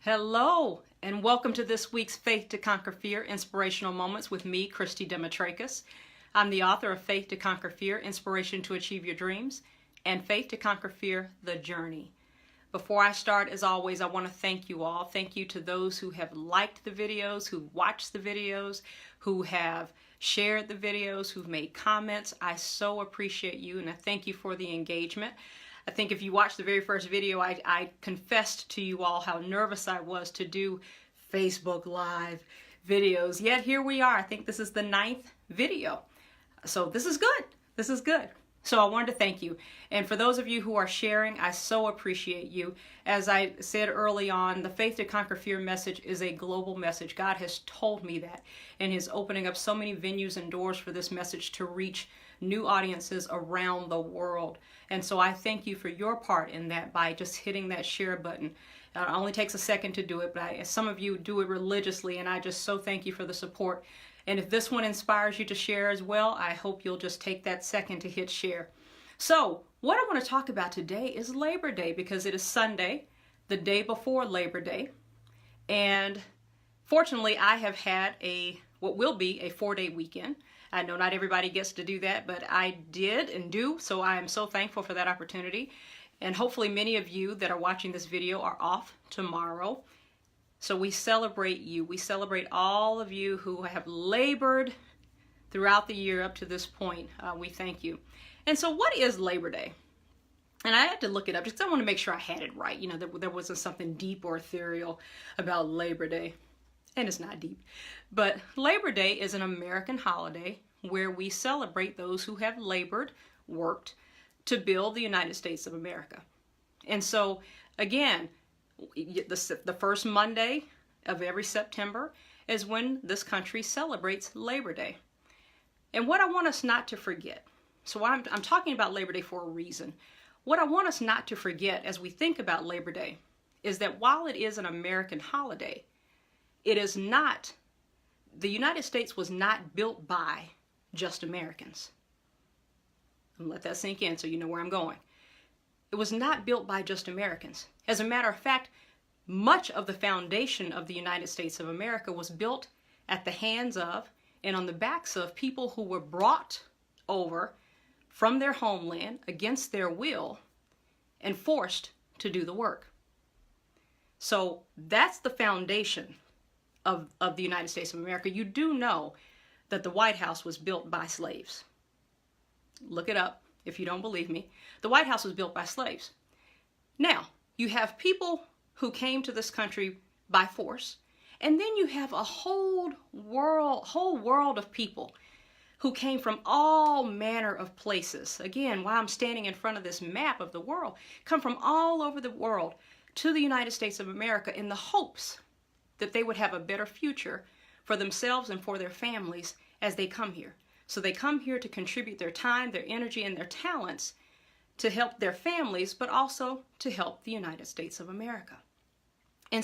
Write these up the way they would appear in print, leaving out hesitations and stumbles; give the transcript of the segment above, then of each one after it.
Hello, and welcome to this week's Faith to Conquer Fear Inspirational Moments with me, Christy Demetrakis. I'm the author of Faith to Conquer Fear, Inspiration to Achieve Your Dreams, and Faith to Conquer Fear, The Journey. Before I start, as always, I want to thank you all. Thank you to those who have liked the videos, who watched the videos, who have shared the videos, who've made comments. I so appreciate you, and I thank you for the engagement. I think if you watched the very first video, I confessed to you all how nervous I was to do Facebook Live videos. Yet here we are. I think this is the 9th video. So this is good. This is good. So I wanted to thank you. And for those of you who are sharing, I so appreciate you. As I said early on, the Faith to Conquer Fear message is a global message. God has told me that, and is opening up so many venues and doors for this message to reach new audiences around the world. And so I thank you for your part in that by just hitting that share button. It only takes a second to do it, but some of you do it religiously, and I just so thank you for the support. And if this one inspires you to share as well, I hope you'll just take that second to hit share. So what I want to talk about today is Labor Day, because it is Sunday, the day before Labor Day. And fortunately, I have had what will be a 4-day weekend. I know not everybody gets to do that, but I did and do, so I am so thankful for that opportunity. And hopefully many of you that are watching this video are off tomorrow. So we celebrate you. We celebrate all of you who have labored throughout the year up to this point. We thank you. And so what is Labor Day? And I had to look it up because I want to make sure I had it right. You know, there wasn't something deep or ethereal about Labor Day. And it's not deep. But Labor Day is an American holiday where we celebrate those who have labored, worked to build the United States of America. And so, again, the first Monday of every September is when this country celebrates Labor Day. And what I want us not to forget, so I'm talking about Labor Day for a reason. What I want us not to forget as we think about Labor Day is that while it is an American holiday, it is not, the United States was not built by just Americans. And let that sink in so you know where I'm going. It was not built by just Americans. As a matter of fact, much of the foundation of the United States of America was built at the hands of and on the backs of people who were brought over from their homeland against their will and forced to do the work. So that's the foundation of the United States of America. You do know that the White House was built by slaves. Look it up if you don't believe me. The White House was built by slaves. Now, you have people who came to this country by force, and then you have a whole world of people who came from all manner of places. Again, while I'm standing in front of this map of the world, come from all over the world to the United States of America in the hopes that they would have a better future for themselves and for their families as they come here. So they come here to contribute their time, their energy, and their talents to help their families, but also to help the United States of America. And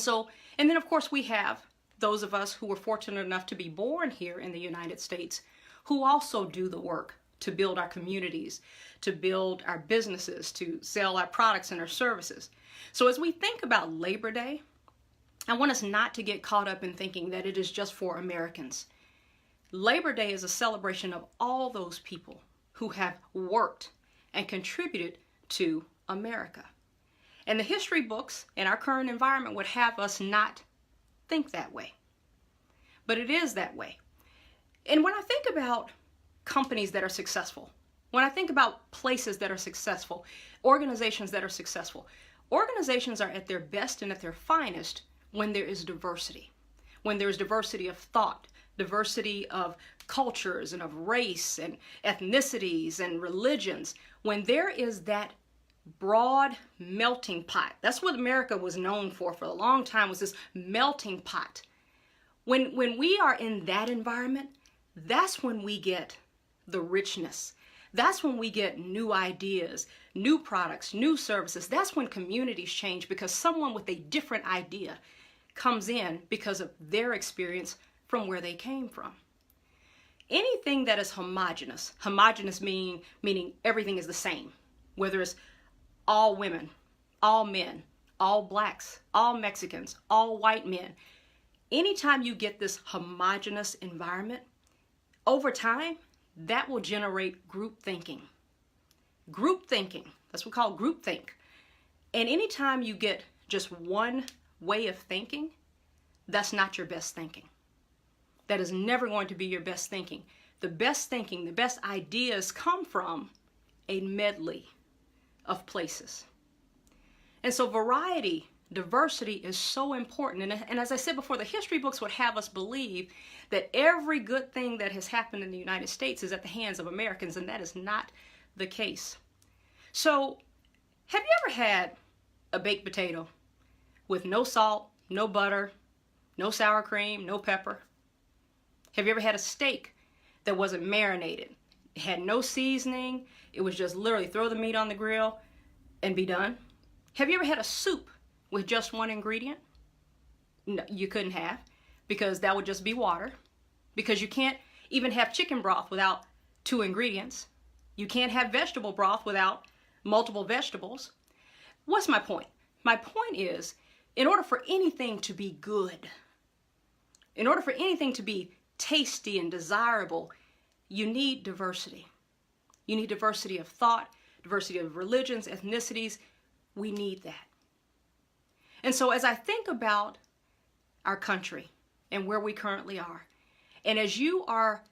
then of course we have those of us who were fortunate enough to be born here in the United States who also do the work to build our communities, to build our businesses, to sell our products and our services. So as we think about Labor Day, I want us not to get caught up in thinking that it is just for Americans. Labor Day is a celebration of all those people who have worked and contributed to America. And the history books and our current environment would have us not think that way. But it is that way. And when I think about companies that are successful, when I think about places that are successful, organizations that are successful, organizations are at their best and at their finest when there is diversity. When there is diversity of thought, diversity of cultures and of race and ethnicities and religions. When there is that broad melting pot. That's what America was known for a long time, was this melting pot. When we are in that environment, that's when we get the richness. That's when we get new ideas, new products, new services. That's when communities change because someone with a different idea comes in because of their experience from where they came from. Anything that is homogeneous meaning everything is the same, whether it's all women, all men, all blacks, all Mexicans, all white men. Anytime you get this homogenous environment, over time, that will generate group thinking. Group thinking, that's what we call groupthink. And anytime you get just one way of thinking, that's not your best thinking. That is never going to be your best thinking. The best thinking, the best ideas come from a medley of places. And so variety, diversity is so important. And as I said before, the history books would have us believe that every good thing that has happened in the United States is at the hands of Americans, and that is not the case. So, have you ever had a baked potato with no salt, no butter, no sour cream, no pepper? Have you ever had a steak that wasn't marinated? It had no seasoning. It was just literally throw the meat on the grill and be done. Have you ever had a soup with just one ingredient? No, you couldn't have, because that would just be water. Because you can't even have chicken broth without 2 ingredients. You can't have vegetable broth without multiple vegetables. What's my point? My point is, in order for anything to be good, in order for anything to be tasty and desirable, you need diversity. You need diversity of thought, diversity of religions, ethnicities. We need that. And so as I think about our country and where we currently are, and as you are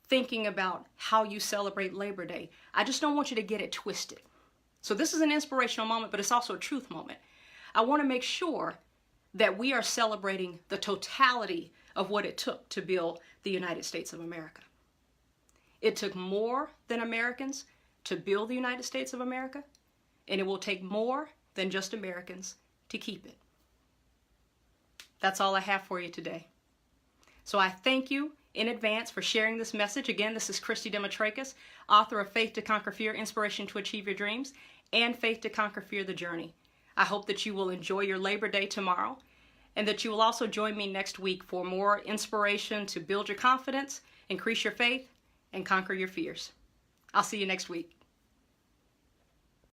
thinking about how you celebrate Labor Day, I just don't want you to get it twisted. So this is an inspirational moment, but it's also a truth moment. I want to make sure that we are celebrating the totality of what it took to build the United States of America. It took more than Americans to build the United States of America, and it will take more than just Americans to keep it. That's all I have for you today. So I thank you in advance for sharing this message. Again, this is Christy Demetrakis, author of Faith to Conquer Fear, Inspiration to Achieve Your Dreams, and Faith to Conquer Fear, The Journey. I hope that you will enjoy your Labor Day tomorrow, and that you will also join me next week for more inspiration to build your confidence, increase your faith, and conquer your fears. I'll see you next week.